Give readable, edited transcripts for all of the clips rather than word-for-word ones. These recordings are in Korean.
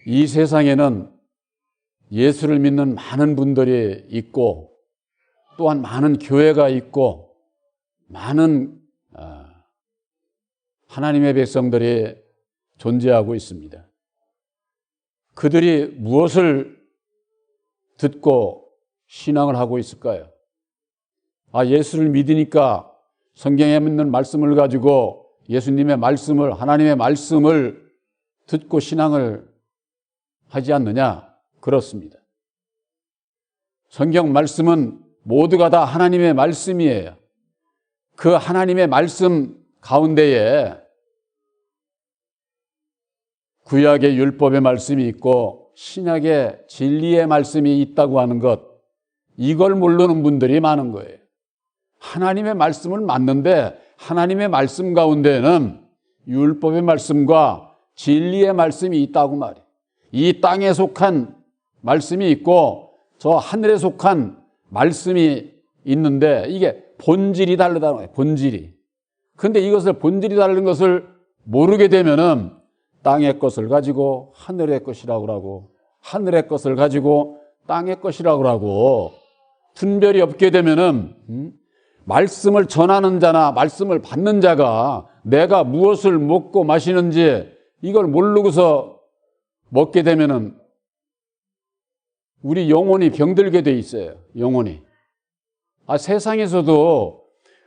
이 세상에는 예수를 믿는 많은 분들이 있고 또한 많은 교회가 있고 많은 하나님의 백성들이 존재하고 있습니다. 그들이 무엇을 듣고 신앙을 하고 있을까요? 예수를 믿으니까 성경에 있는 말씀을 가지고 예수님의 말씀을, 하나님의 말씀을 듣고 신앙을 하지 않느냐? 그렇습니다. 성경 말씀은 모두가 다 하나님의 말씀이에요. 그 하나님의 말씀 가운데에 구약의 율법의 말씀이 있고 신약의 진리의 말씀이 있다고 하는 것, 이걸 모르는 분들이 많은 거예요. 하나님의 말씀을 맞는데 하나님의 말씀 가운데에는 율법의 말씀과 진리의 말씀이 있다고 말이에요. 이 땅에 속한 말씀이 있고 저 하늘에 속한 말씀이 있는데 이게 본질이 다르다는 거예요. 본질이. 그런데 이것을 본질이 다른 것을 모르게 되면은 땅의 것을 가지고 하늘의 것이라고 하고 하늘의 것을 가지고 땅의 것이라고 하고 분별이 없게 되면은 말씀을 전하는 자나 말씀을 받는 자가 내가 무엇을 먹고 마시는지 이걸 모르고서 먹게 되면은 우리 영혼이 병들게 돼 있어요. 영혼이. 세상에서도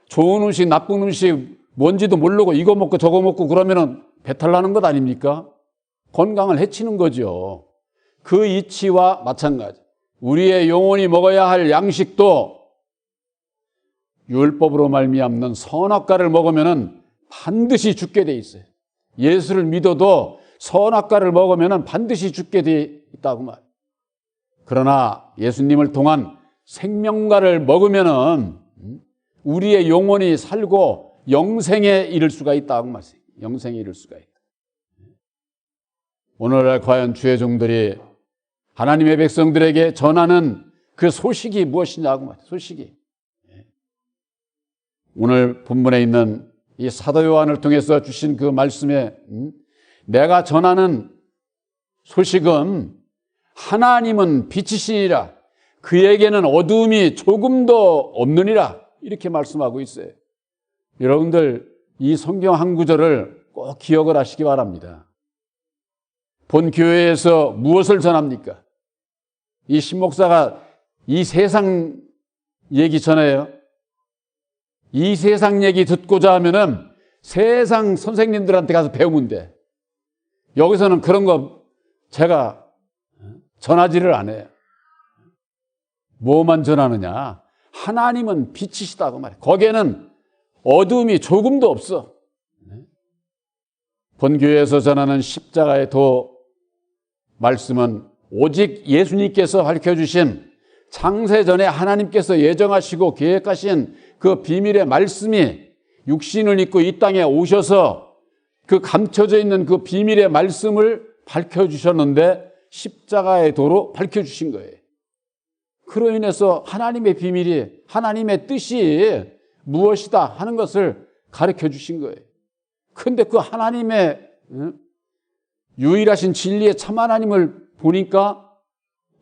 좋은 음식, 나쁜 음식 뭔지도 모르고 이거 먹고 저거 먹고 그러면은 배탈 나는 것 아닙니까? 건강을 해치는 거죠. 그 이치와 마찬가지. 우리의 영혼이 먹어야 할 양식도 율법으로 말미암는 선악과를 먹으면은 반드시 죽게 돼 있어요. 예수를 믿어도 선악과를 먹으면은 반드시 죽게 돼 있다고 말. 그러나 예수님을 통한 생명과를 먹으면은 우리의 영혼이 살고 영생에 이를 수가 있다고 말씀해요. 영생에 이를 수가 있다. 오늘날 과연 주의 종들이 하나님의 백성들에게 전하는 그 소식이 무엇이냐고 말이에요. 소식이. 오늘 본문에 있는 이 사도 요한을 통해서 주신 그 말씀에 내가 전하는 소식은 하나님은 빛이시니라 그에게는 어두움이 조금도 없느니라 이렇게 말씀하고 있어요. 여러분들 이 성경 한 구절을 꼭 기억을 하시기 바랍니다. 본 교회에서 무엇을 전합니까? 이 신목사가 이 세상 얘기 전해요. 이 세상 얘기 듣고자 하면은 세상 선생님들한테 가서 배우면 돼. 여기서는 그런 거 제가 전하지를 않아요. 뭐만 전하느냐? 하나님은 빛이시다고 말해요. 거기에는 어둠이 조금도 없어. 본교회에서 전하는 십자가의 도 말씀은 오직 예수님께서 밝혀주신 창세전에 하나님께서 예정하시고 계획하신 그 비밀의 말씀이 육신을 입고 이 땅에 오셔서 그 감춰져 있는 그 비밀의 말씀을 밝혀주셨는데 십자가의 도로 밝혀주신 거예요. 그로 인해서 하나님의 비밀이 하나님의 뜻이 무엇이다 하는 것을 가르쳐 주신 거예요. 그런데 그 하나님의 유일하신 진리의 참 하나님을 보니까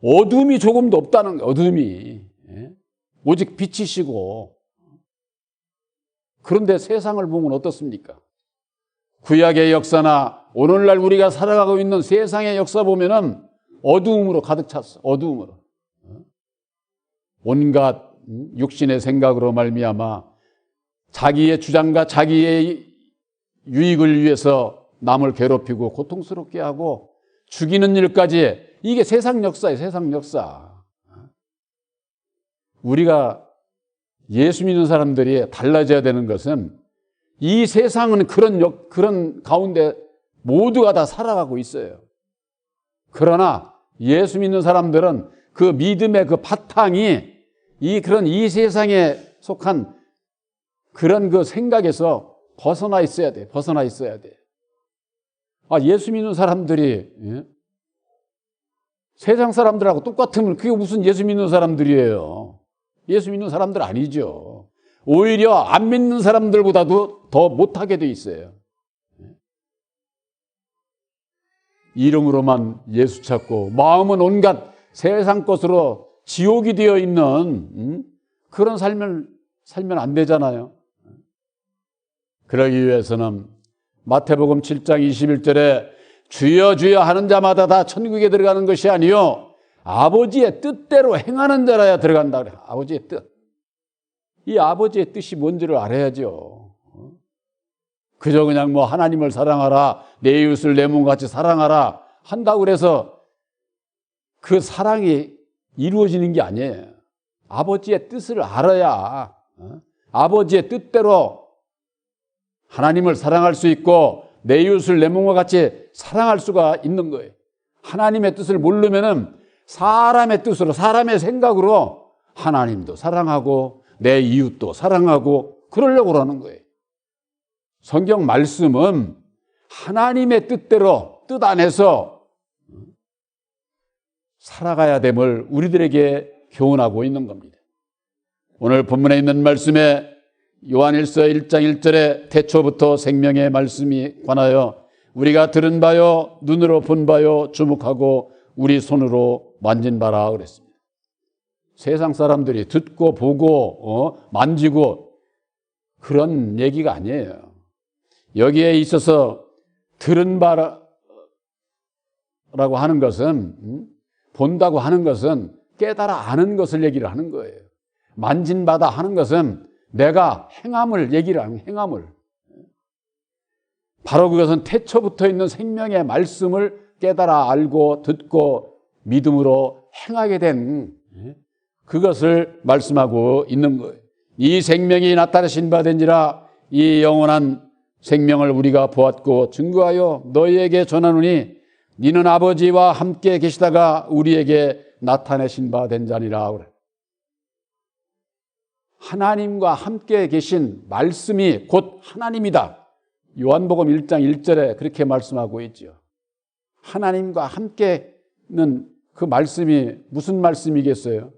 어둠이 조금도 없다는 거예요. 어둠이. 오직 빛이시고. 그런데 세상을 보면 어떻습니까? 구약의 역사나 오늘날 우리가 살아가고 있는 세상의 역사 보면은 어두움으로 가득 찼어. 어두움으로. 온갖 육신의 생각으로 말미암아 자기의 주장과 자기의 유익을 위해서 남을 괴롭히고 고통스럽게 하고 죽이는 일까지 이게 세상 역사예요. 세상 역사. 우리가 예수 믿는 사람들이 달라져야 되는 것은 이 세상은 그런 가운데 모두가 다 살아가고 있어요. 그러나 예수 믿는 사람들은 그 믿음의 그 바탕이 이 세상에 속한 그런 그 생각에서 벗어나 있어야 돼. 벗어나 있어야 돼. 예수 믿는 사람들이 세상 사람들하고 똑같으면 그게 무슨 예수 믿는 사람들이에요. 예수 믿는 사람들 아니죠. 오히려 안 믿는 사람들보다도 더 못하게 돼 있어요. 이름으로만 예수 찾고 마음은 온갖 세상 것으로 지옥이 되어 있는 그런 삶을 살면 안 되잖아요. 그러기 위해서는 마태복음 7장 21절에 주여 주여 하는 자마다 다 천국에 들어가는 것이 아니요 아버지의 뜻대로 행하는 자라야 들어간다 그래. 아버지의 뜻. 이 아버지의 뜻이 뭔지를 알아야죠. 그저 그냥 뭐 하나님을 사랑하라, 내 이웃을 내 몸같이 사랑하라 한다고 그래서 그 사랑이 이루어지는 게 아니에요. 아버지의 뜻을 알아야 아버지의 뜻대로 하나님을 사랑할 수 있고 내 이웃을 내 몸과 같이 사랑할 수가 있는 거예요. 하나님의 뜻을 모르면은 사람의 뜻으로, 사람의 생각으로 하나님도 사랑하고 내 이웃도 사랑하고 그러려고 하는 거예요. 성경 말씀은 하나님의 뜻대로, 뜻 안에서 살아가야 됨을 우리들에게 교훈하고 있는 겁니다. 오늘 본문에 있는 말씀에 요한일서 1장 1절에 태초부터 생명의 말씀이 관하여 우리가 들은 바요 눈으로 본 바요 주목하고 우리 손으로 만진 바라 그랬습니다. 세상 사람들이 듣고 보고 만지고 그런 얘기가 아니에요. 여기에 있어서 들은 바라고 하는 것은 본다고 하는 것은 깨달아 아는 것을 얘기를 하는 거예요. 만진 바다 하는 것은 내가 행함을 얘기를 하는 행함을. 바로 그것은 태초부터 있는 생명의 말씀을 깨달아 알고 듣고 믿음으로 행하게 된 그것을 말씀하고 있는 거예요. 이 생명이 나타내신 바 된지라 이 영원한 생명을 우리가 보았고 증거하여 너희에게 전하노니 너는 아버지와 함께 계시다가 우리에게 나타내신 바 된 자니라 그래. 하나님과 함께 계신 말씀이 곧 하나님이다. 요한복음 1장 1절에 그렇게 말씀하고 있죠. 하나님과 함께는 그 말씀이 무슨 말씀이겠어요?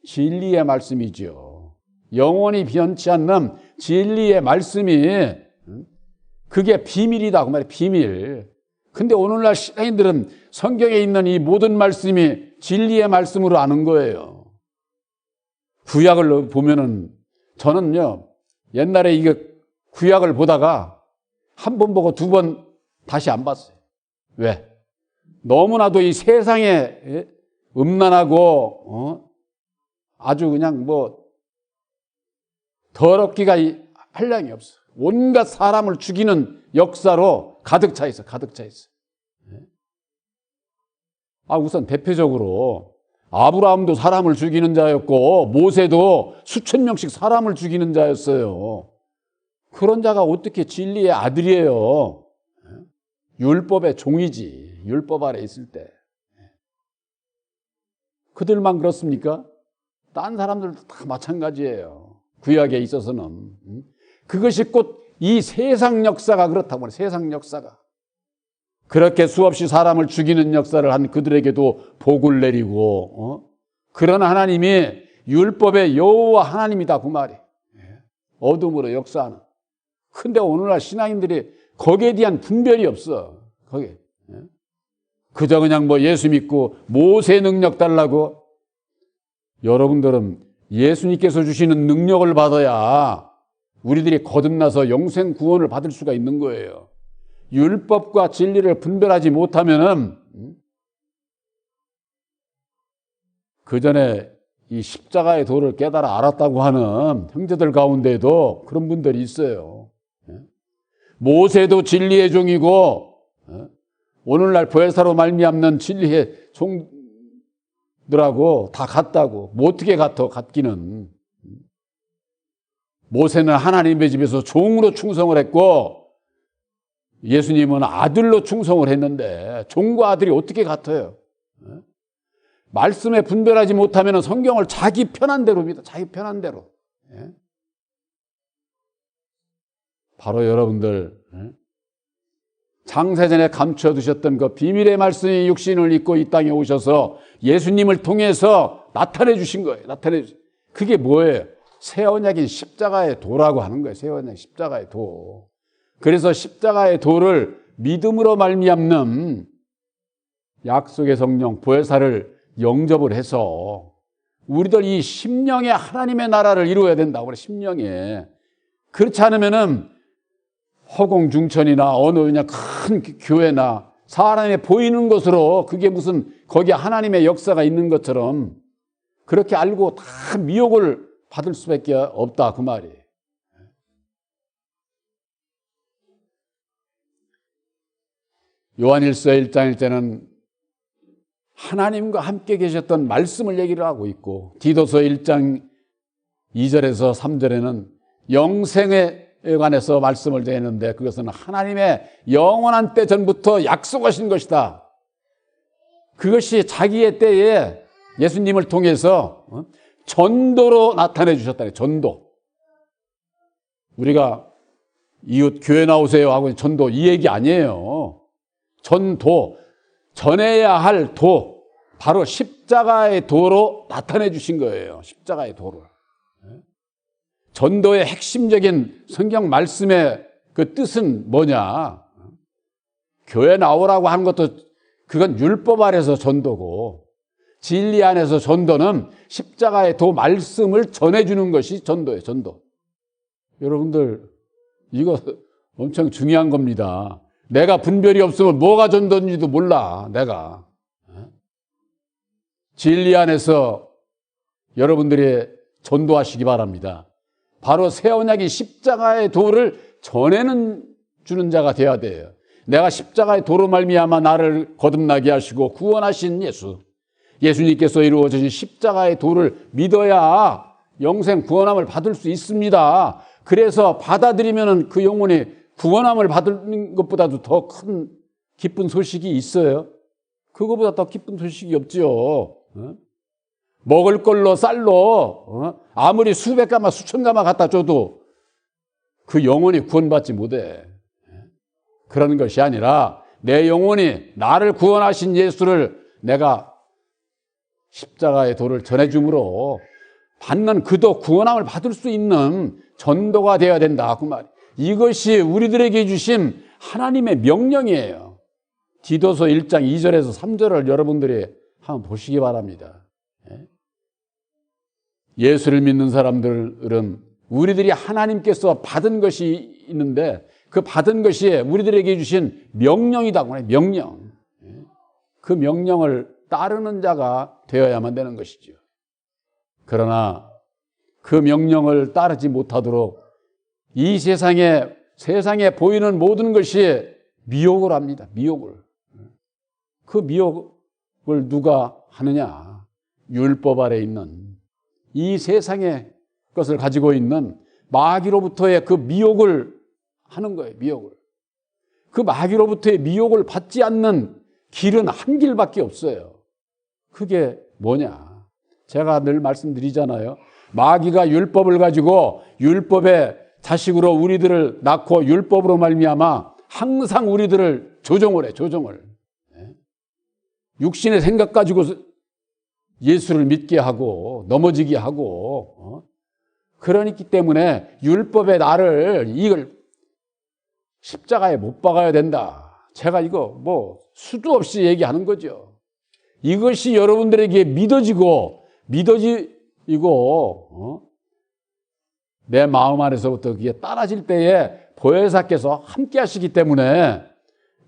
진리의 말씀이죠. 영원히 변치 않는 진리의 말씀이 그게 비밀이다 그 말이에요. 비밀. 근데 오늘날 신앙인들은 성경에 있는 이 모든 말씀이 진리의 말씀으로 아는 거예요. 구약을 보면은 저는요 옛날에 이거 구약을 보다가 한 번 보고 두 번 다시 안 봤어요. 왜? 너무나도 이 세상에 음란하고 아주 그냥 뭐 더럽기가 한량이 없어. 온갖 사람을 죽이는 역사로 가득 차 있어. 가득 차 있어. 우선 대표적으로 아브라함도 사람을 죽이는 자였고 모세도 수천 명씩 사람을 죽이는 자였어요. 그런 자가 어떻게 진리의 아들이에요? 율법의 종이지. 율법 아래 있을 때. 그들만 그렇습니까? 딴 사람들도 다 마찬가지예요. 구약에 있어서는. 그것이 곧 이 세상 역사가 그렇다고 말해요. 세상 역사가. 그렇게 수없이 사람을 죽이는 역사를 한 그들에게도 복을 내리고 그런 하나님이 율법의 여호와 하나님이다 그 말이에요. 어둠으로 역사하는. 근데 오늘날 신앙인들이 거기에 대한 분별이 없어. 거기에. 그저 그냥 뭐 예수 믿고 모세 능력 달라고. 여러분들은 예수님께서 주시는 능력을 받아야 우리들이 거듭나서 영생 구원을 받을 수가 있는 거예요. 율법과 진리를 분별하지 못하면은 그 전에 이 십자가의 도를 깨달아 알았다고 하는 형제들 가운데도 그런 분들이 있어요. 모세도 진리의 종이고 오늘날 보혜사로 말미암는 진리의 종들하고 다 같다고. 뭐 어떻게 같아? 같기는. 모세는 하나님의 집에서 종으로 충성을 했고 예수님은 아들로 충성을 했는데 종과 아들이 어떻게 같아요? 말씀에 분별하지 못하면 성경을 자기 편한 대로 믿어. 자기 편한 대로. 바로 여러분들 창세전에 감춰두셨던 그 비밀의 말씀이 육신을 입고 이 땅에 오셔서 예수님을 통해서 나타내 주신 거예요. 나타내 주신. 그게 뭐예요? 새 언약인 십자가의 도라고 하는 거예요. 새 언약 십자가의 도. 그래서 십자가의 도를 믿음으로 말미암는 약속의 성령 보혜사를 영접을 해서 우리들 이 심령의 하나님의 나라를 이루어야 된다고 그래. 심령에. 그렇지 않으면은 허공중천이나 어느 그냥 큰 교회나 사람에 보이는 것으로 그게 무슨 거기에 하나님의 역사가 있는 것처럼 그렇게 알고 다 미혹을 받을 수밖에 없다 그 말이에요. 요한일서 1장일 때는 하나님과 함께 계셨던 말씀을 얘기를 하고 있고, 디도서 1장 2절에서 3절에는 영생에 관해서 말씀을 드리는데, 그것은 하나님의 영원한 때 전부터 약속하신 것이다. 그것이 자기의 때에 예수님을 통해서 전도로 나타내 주셨다. 전도. 우리가 이웃 교회 나오세요 하고 전도 이 얘기 아니에요. 전도, 전해야 할 도, 바로 십자가의 도로 나타내 주신 거예요. 십자가의 도로. 전도의 핵심적인 성경 말씀의 그 뜻은 뭐냐? 교회 나오라고 하는 것도 그건 율법 아래서 전도고, 진리 안에서 전도는 십자가의 도 말씀을 전해주는 것이 전도예요. 전도. 여러분들 이거 엄청 중요한 겁니다. 내가 분별이 없으면 뭐가 전도인지도 몰라. 내가 진리 안에서 여러분들이 전도하시기 바랍니다. 바로 새 언약이 십자가의 도를 전해는 주는 자가 되어야 돼요. 내가 십자가의 도로 말미암아 나를 거듭나게 하시고 구원하신 예수님께서 이루어 주신 십자가의 도를 믿어야 영생 구원함을 받을 수 있습니다. 그래서 받아들이면 그 영혼이 구원함을 받는 것보다도 더 큰 기쁜 소식이 있어요. 그거보다 더 기쁜 소식이 없지요. 먹을 걸로 쌀로 아무리 수백 가마 수천 가마 갖다 줘도 그 영혼이 구원받지 못해. 그런 것이 아니라 내 영혼이 나를 구원하신 예수를 내가 십자가의 도를 전해줌으로 받는 그도 구원함을 받을 수 있는 전도가 되어야 된다. 그 말. 이것이 우리들에게 주신 하나님의 명령이에요. 디도서 1장 2절에서 3절을 여러분들이 한번 보시기 바랍니다. 예수를 믿는 사람들은 우리들이 하나님께서 받은 것이 있는데 그 받은 것이 우리들에게 주신 명령이다. 명령. 그 명령을 따르는 자가 되어야만 되는 것이죠. 그러나 그 명령을 따르지 못하도록 이 세상에 보이는 모든 것이 미혹을 합니다. 미혹을. 그 미혹을 누가 하느냐? 율법 아래 있는 이 세상의 것을 가지고 있는 마귀로부터의 그 미혹을 하는 거예요. 미혹을. 그 마귀로부터의 미혹을 받지 않는 길은 한 길밖에 없어요. 그게 뭐냐? 제가 늘 말씀드리잖아요. 마귀가 율법을 가지고 율법의 자식으로 우리들을 낳고 율법으로 말미암아 항상 우리들을 조종을 해. 조종을. 육신의 생각 가지고 예수를 믿게 하고 넘어지게 하고 그러기 때문에 율법의 나를 이걸 십자가에 못 박아야 된다. 제가 이거 뭐 수도 없이 얘기하는 거죠. 이것이 여러분들에게 믿어지고 내 마음 안에서부터 그게 따라질 때에 보혜사께서 함께 하시기 때문에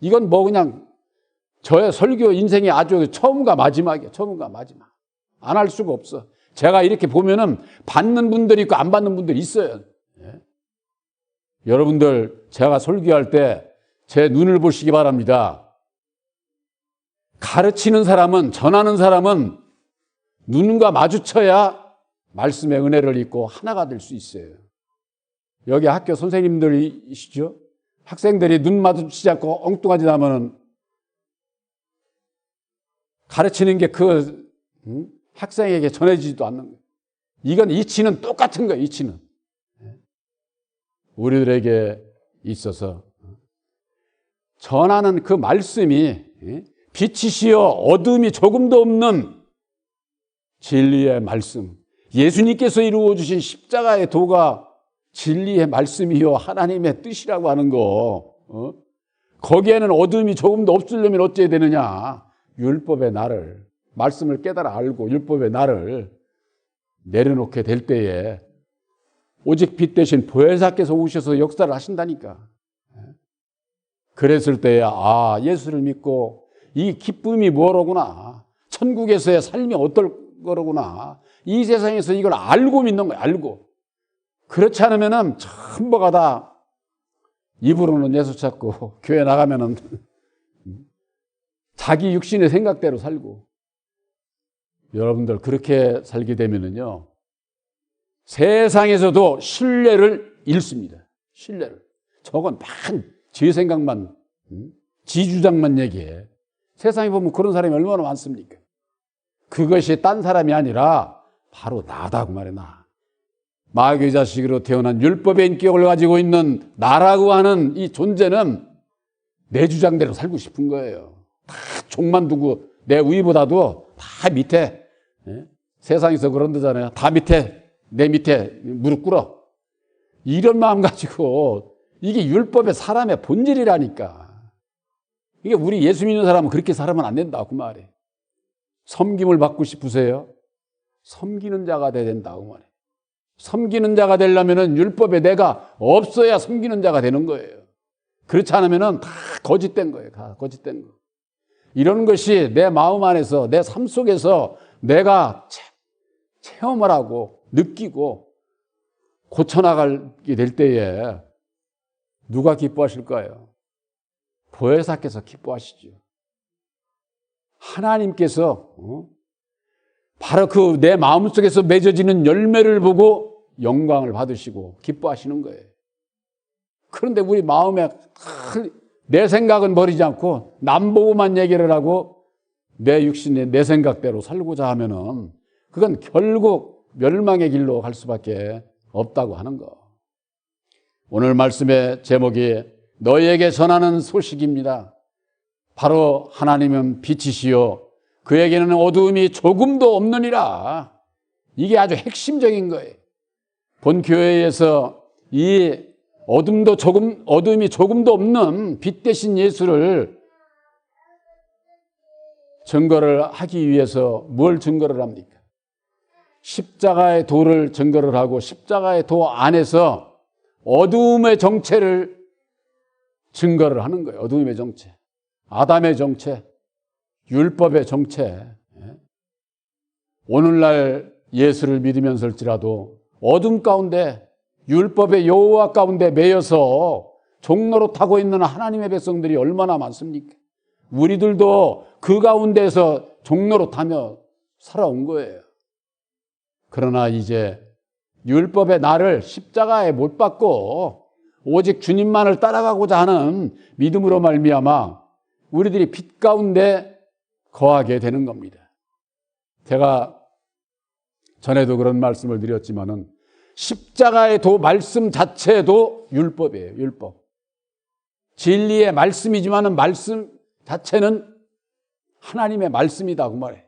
이건 뭐 그냥 저의 설교 인생이 아주 처음과 마지막이에요. 처음과 마지막. 안 할 수가 없어. 제가 이렇게 보면은 받는 분들이 있고 안 받는 분들이 있어요. 여러분들 제가 설교할 때 제 눈을 보시기 바랍니다. 가르치는 사람은, 전하는 사람은 눈과 마주쳐야 말씀의 은혜를 입고 하나가 될 수 있어요. 여기 학교 선생님들이시죠? 학생들이 눈 마주치지 않고 엉뚱하지 나면은 가르치는 게 학생에게 전해지지도 않는 거예요. 이건 이치는 똑같은 거예요. 이치는. 우리들에게 있어서 전하는 그 말씀이 빛이시여 어둠이 조금도 없는 진리의 말씀, 예수님께서 이루어 주신 십자가의 도가 진리의 말씀이요 하나님의 뜻이라고 하는 거, 거기에는 어둠이 조금도 없으려면 어찌해야 되느냐? 율법의 나를, 말씀을 깨달아 알고 율법의 나를 내려놓게 될 때에 오직 빛 대신 보혜사께서 오셔서 역사를 하신다니까. 그랬을 때에 예수를 믿고 이 기쁨이 뭐로구나, 천국에서의 삶이 어떨 거로구나, 이 세상에서 이걸 알고 믿는 거야. 알고. 그렇지 않으면은 전부가 다 입으로는 예수 찾고 교회 나가면은 자기 육신의 생각대로 살고. 여러분들 그렇게 살게 되면은요, 세상에서도 신뢰를 잃습니다. 신뢰를. 저건 지 생각만, 지 주장만 얘기해. 세상에 보면 그런 사람이 얼마나 많습니까? 그것이 딴 사람이 아니라 바로 나다고 말해, 나. 마귀의 자식으로 태어난 율법의 인격을 가지고 있는 나라고 하는 이 존재는 내 주장대로 살고 싶은 거예요. 다 종만 두고 내 위보다도 다 밑에, 세상에서 그런 데잖아요. 다 밑에, 내 밑에 무릎 꿇어. 이런 마음 가지고, 이게 율법의 사람의 본질이라니까. 이게 우리 예수 믿는 사람은 그렇게 살아면 안 된다고 말해. 섬김을 받고 싶으세요? 섬기는 자가 돼야 된다고 말해. 섬기는 자가 되려면은 율법에 내가 없어야 섬기는 자가 되는 거예요. 그렇지 않으면은 다 거짓된 거예요. 다 거짓된 거. 이런 것이 내 마음 안에서, 내 삶 속에서 내가 체험을 하고 느끼고 고쳐나가게 될 때에 누가 기뻐하실까요? 보혜사께서 기뻐하시죠. 하나님께서 바로 그 내 마음속에서 맺어지는 열매를 보고 영광을 받으시고 기뻐하시는 거예요. 그런데 우리 마음에 내 생각은 버리지 않고 남 보고만 얘기를 하고 내 육신의 내 생각대로 살고자 하면은 그건 결국 멸망의 길로 갈 수밖에 없다고 하는 거. 오늘 말씀의 제목이 너희에게 전하는 소식입니다. 바로 하나님은 빛이시요 그에게는 어두움이 조금도 없느니라. 이게 아주 핵심적인 거예요. 본 교회에서 이 어둠이 조금도 없는 빛 대신 예수를 증거를 하기 위해서 뭘 증거를 합니까? 십자가의 도를 증거를 하고 십자가의 도 안에서 어두움의 정체를 증거를 하는 거예요. 어두움의 정체, 아담의 정체, 율법의 정체. 오늘날 예수를 믿으면서일지라도 어둠 가운데 율법의 여호와 가운데 매여서 종로로 타고 있는 하나님의 백성들이 얼마나 많습니까? 우리들도 그 가운데서 종로로 타며 살아온 거예요. 그러나 이제 율법의 나를 십자가에 못 박고 오직 주님만을 따라가고자 하는 믿음으로 말미암아 우리들이 빛 가운데 거하게 되는 겁니다. 제가 전에도 그런 말씀을 드렸지만은 십자가의 도 말씀 자체도 율법이에요. 율법. 진리의 말씀이지만은 말씀 자체는 하나님의 말씀이다 그 말이에요.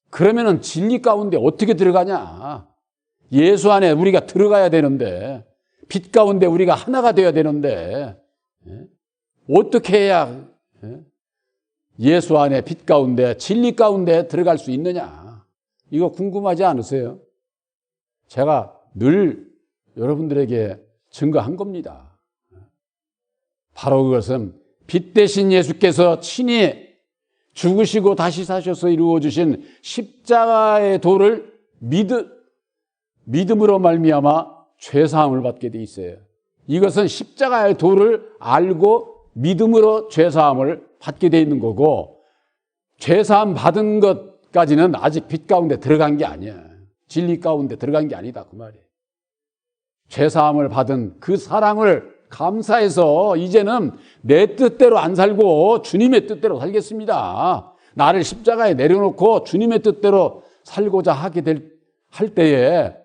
그러면은 진리 가운데 어떻게 들어가냐? 예수 안에 우리가 들어가야 되는데, 빛 가운데 우리가 하나가 되어야 되는데, 어떻게 해야 예수 안에 빛 가운데 진리 가운데 들어갈 수 있느냐? 이거 궁금하지 않으세요? 제가 늘 여러분들에게 증거한 겁니다. 바로 그것은 빛 대신 예수께서 친히 죽으시고 다시 사셔서 이루어주신 십자가의 도를 믿음으로 말미암아 죄사함을 받게 돼 있어요. 이것은 십자가의 도를 알고 믿음으로 죄사함을 받게 돼 있는 거고, 죄사함 받은 것까지는 아직 빛 가운데 들어간 게 아니야. 진리 가운데 들어간 게 아니다 그 말이에요. 죄사함을 받은 그 사랑을 감사해서 이제는 내 뜻대로 안 살고 주님의 뜻대로 살겠습니다. 나를 십자가에 내려놓고 주님의 뜻대로 살고자 할 때에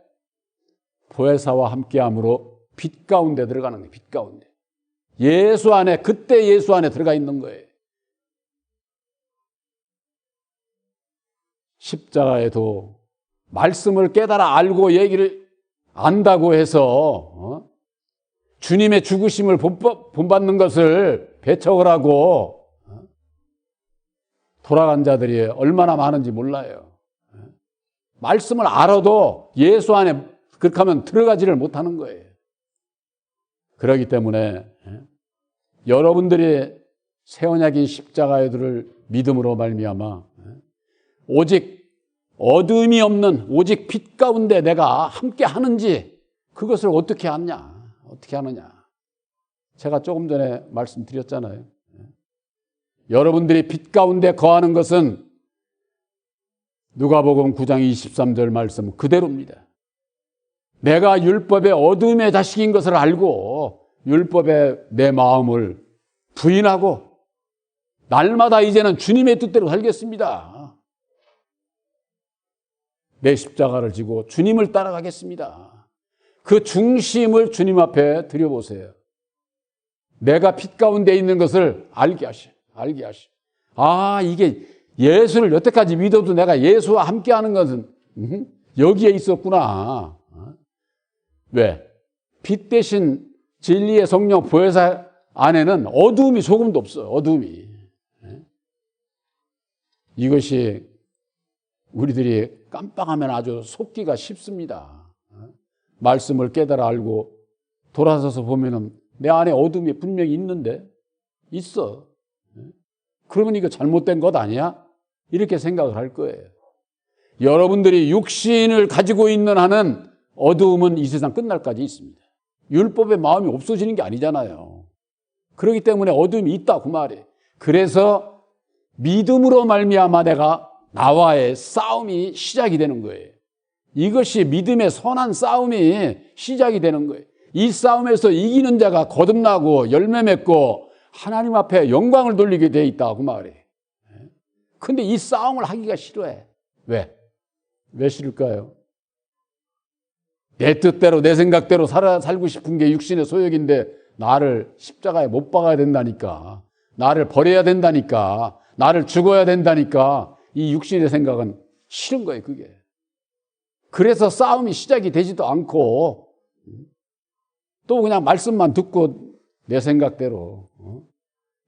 보혜사와 함께함으로 빛 가운데 들어가는 거예요. 빛 가운데. 예수 안에, 그때 예수 안에 들어가 있는 거예요. 십자가에도 말씀을 깨달아 알고 얘기를 안다고 해서 주님의 죽으심을 본받는 것을 배척을 하고 돌아간 자들이 얼마나 많은지 몰라요. 말씀을 알아도 예수 안에 그렇게 하면 들어가지를 못하는 거예요. 그렇기 때문에 여러분들이 새 언약인 십자가의 도를 믿음으로 말미암아 오직 어둠이 없는 오직 빛 가운데 내가 함께 하는지 그것을 어떻게 하느냐? 어떻게 하느냐? 제가 조금 전에 말씀드렸잖아요. 여러분들이 빛 가운데 거하는 것은 누가복음 9장 23절 말씀 그대로입니다. 내가 율법의 어둠의 자식인 것을 알고 율법의 내 마음을 부인하고 날마다 이제는 주님의 뜻대로 살겠습니다. 내 십자가를 지고 주님을 따라가겠습니다. 그 중심을 주님 앞에 드려보세요. 내가 빛 가운데 있는 것을 알게 하시. 아, 이게 예수를 여태까지 믿어도 내가 예수와 함께하는 것은 여기에 있었구나. 왜? 빛 대신 진리의 성령 보혜사 안에는 어두움이 조금도 없어요. 어두움이. 이것이 우리들이 깜빡하면 아주 속기가 쉽습니다. 말씀을 깨달아 알고 돌아서서 보면은 내 안에 어둠이 분명히 있는데 있어. 그러면 이거 잘못된 것 아니야? 이렇게 생각을 할 거예요. 여러분들이 육신을 가지고 있는 한은 어두움은 이 세상 끝날까지 있습니다. 율법의 마음이 없어지는 게 아니잖아요. 그렇기 때문에 어둠이 있다 그 말이에요. 그래서 믿음으로 말미암아 내가 나와의 싸움이 시작이 되는 거예요. 이것이 믿음의 선한 싸움이 시작이 되는 거예요. 이 싸움에서 이기는 자가 거듭나고 열매 맺고 하나님 앞에 영광을 돌리게 돼 있다 그 말이에요. 근데 이 싸움을 하기가 싫어해. 왜? 왜 싫을까요? 내 뜻대로 내 생각대로 살고 싶은 게 육신의 소욕인데 나를 십자가에 못 박아야 된다니까. 나를 버려야 된다니까. 나를 죽어야 된다니까. 이 육신의 생각은 싫은 거예요, 그게. 그래서 싸움이 시작이 되지도 않고 또 그냥 말씀만 듣고 내 생각대로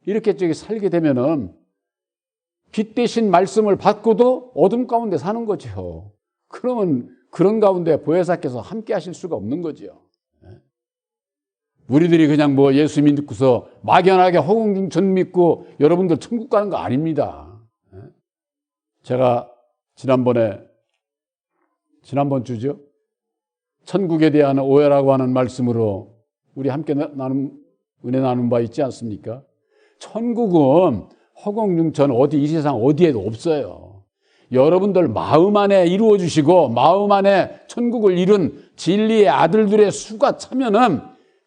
이렇게 저기 살게 되면은 빛 대신 말씀을 받고도 어둠 가운데 사는 거죠. 그러면 그런 가운데 보혜사께서 함께 하실 수가 없는 거죠. 우리들이 그냥 뭐 예수 믿고서 막연하게 허공증천 믿고 여러분들 천국 가는 거 아닙니다. 제가 지난번 주죠. 천국에 대한 오해라고 하는 말씀으로 우리 함께 은혜 나눈 바 있지 않습니까? 천국은 허공증천 어디 이 세상 어디에도 없어요. 여러분들 마음 안에 이루어 주시고 마음 안에 천국을 이룬 진리의 아들들의 수가 차면은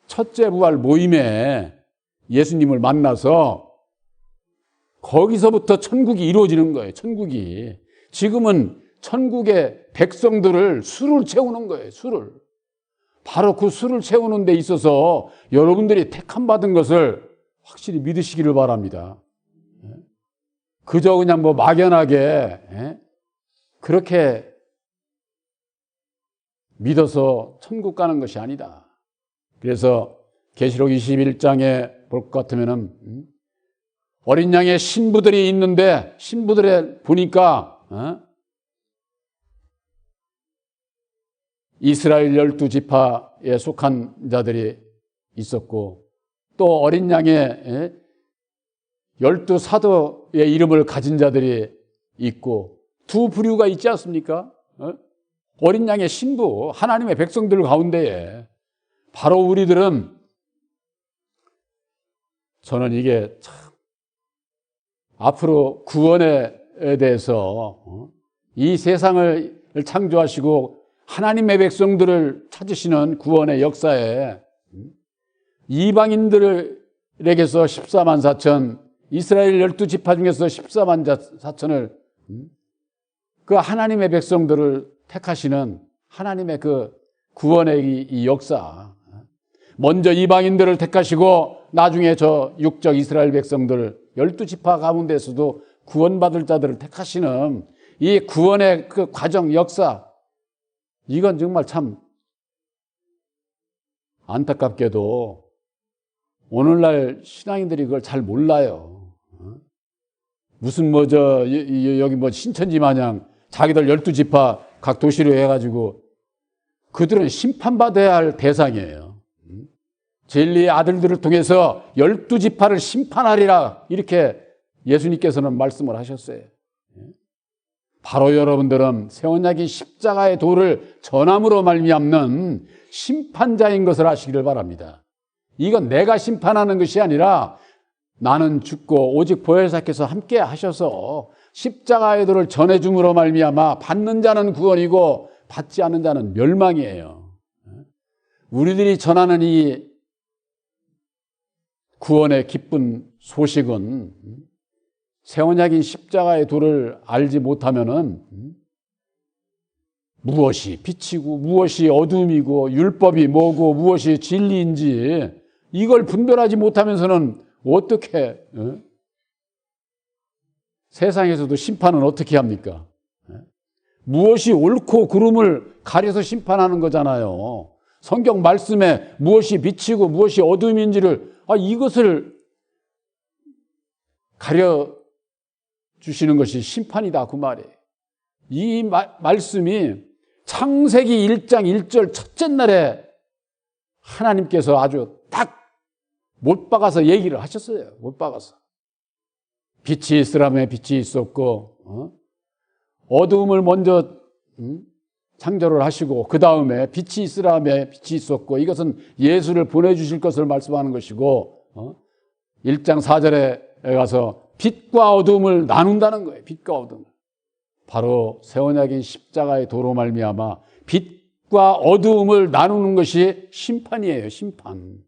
첫째 부활 모임에 예수님을 만나서 거기서부터 천국이 이루어지는 거예요. 천국이. 지금은 천국의 백성들을 수를 채우는 거예요. 수를. 바로 그 수를 채우는 데 있어서 여러분들이 택함 받은 것을 확실히 믿으시기를 바랍니다. 그저 그냥 뭐 막연하게 그렇게 믿어서 천국 가는 것이 아니다. 그래서 계시록 21장에 볼 것 같으면은 어린 양의 신부들이 있는데 신부들에 보니까 이스라엘 12지파에 속한 자들이 있었고 또 어린 양의 12사도의 이름을 가진 자들이 있고 두 부류가 있지 않습니까? 어린 양의 신부, 하나님의 백성들 가운데에 바로 우리들은 저는 이게 참 앞으로 구원에 대해서 이 세상을 창조하시고 하나님의 백성들을 찾으시는 구원의 역사에 이방인들에게서 14만 4천, 이스라엘 12지파 중에서 14만 4천을 그 하나님의 백성들을 택하시는 하나님의 그 구원의 이 역사. 먼저 이방인들을 택하시고 나중에 저 육적 이스라엘 백성들 12지파 가운데서도 구원받을 자들을 택하시는 이 구원의 그 과정 역사, 이건 정말 참 안타깝게도 오늘날 신앙인들이 그걸 잘 몰라요. 무슨 여기 신천지 마냥 자기들 12지파 각 도시로 해가지고 그들은 심판받아야 할 대상이에요. 진리의 아들들을 통해서 12지파를 심판하리라 이렇게 예수님께서는 말씀을 하셨어요. 바로 여러분들은 새 언약인 십자가의 도를 전함으로 말미암는 심판자인 것을 아시기를 바랍니다. 이건 내가 심판하는 것이 아니라 나는 죽고 오직 보혜사께서 함께 하셔서 십자가의 도를 전해줌으로 말미암아 받는 자는 구원이고 받지 않는 자는 멸망이에요. 우리들이 전하는 이 구원의 기쁜 소식은 새 언약인 십자가의 도를 알지 못하면은 무엇이 빛이고 무엇이 어둠이고 율법이 뭐고 무엇이 진리인지 이걸 분별하지 못하면서는 어떻게 세상에서도 심판은 어떻게 합니까? 무엇이 옳고 그름을 가려서 심판하는 거잖아요. 성경 말씀에 무엇이 빛이고 무엇이 어둠인지를 이것을 가려 주시는 것이 심판이다 그 말이에요. 이 말씀이 창세기 1장 1절 첫째 날에 하나님께서 아주 딱 못 박아서 얘기를 하셨어요. 못 박아서. 빛이 있으라며 빛이 있었고 어두움을 먼저 창조를 하시고 그 다음에 빛이 있으라며 빛이 있었고 이것은 예수를 보내주실 것을 말씀하는 것이고 1장 4절에 가서 빛과 어둠을 나눈다는 거예요. 빛과 어둠을. 바로 새 언약인 십자가의 도로 말미암아 빛과 어두움을 나누는 것이 심판이에요. 심판.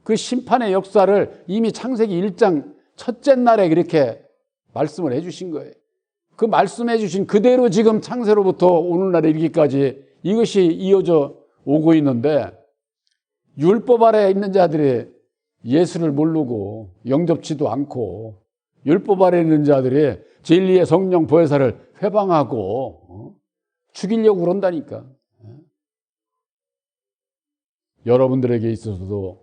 그 심판의 역사를 이미 창세기 1장 첫째 날에 그렇게 말씀을 해주신 거예요. 그 말씀해 주신 그대로 지금 창세로부터 오늘날에 이르기까지 이것이 이어져 오고 있는데 율법 아래에 있는 자들이 예수를 모르고 영접지도 않고 율법 아래에 있는 자들이 진리의 성령 보혜사를 회방하고 죽이려고 그런다니까. 여러분들에게 있어서도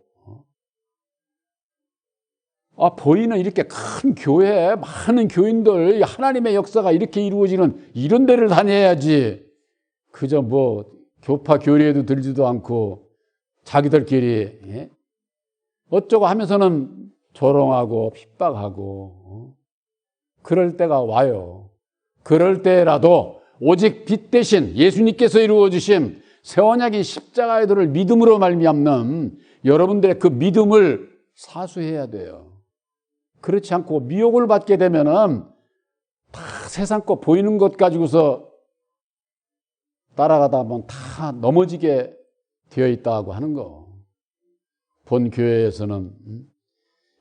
보이는 이렇게 큰 교회, 많은 교인들, 하나님의 역사가 이렇게 이루어지는 이런 데를 다녀야지. 그저 교파 교리에도 들지도 않고 자기들끼리 어쩌고 하면서는 조롱하고 핍박하고 그럴 때가 와요. 그럴 때라도 오직 빛 대신 예수님께서 이루어주신 새 언약인 십자가의 도를 믿음으로 말미암는 여러분들의 그 믿음을 사수해야 돼요. 그렇지 않고 미혹을 받게 되면은 다 세상 거 보이는 것 가지고서 따라가다 보면 다 넘어지게 되어 있다고 하는 거. 본 교회에서는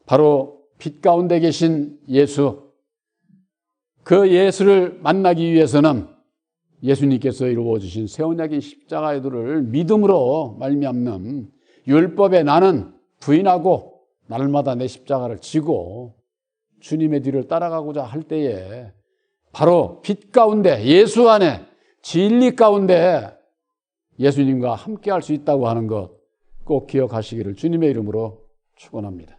바로 빛 가운데 계신 예수, 그 예수를 만나기 위해서는 예수님께서 이루어주신 새 언약인 십자가의 도를 믿음으로 말미암는 율법에 나는 부인하고 날마다 내 십자가를 지고 주님의 뒤를 따라가고자 할 때에 바로 빛 가운데 예수 안에 진리 가운데 예수님과 함께 할 수 있다고 하는 것 꼭 기억하시기를 주님의 이름으로 축원합니다.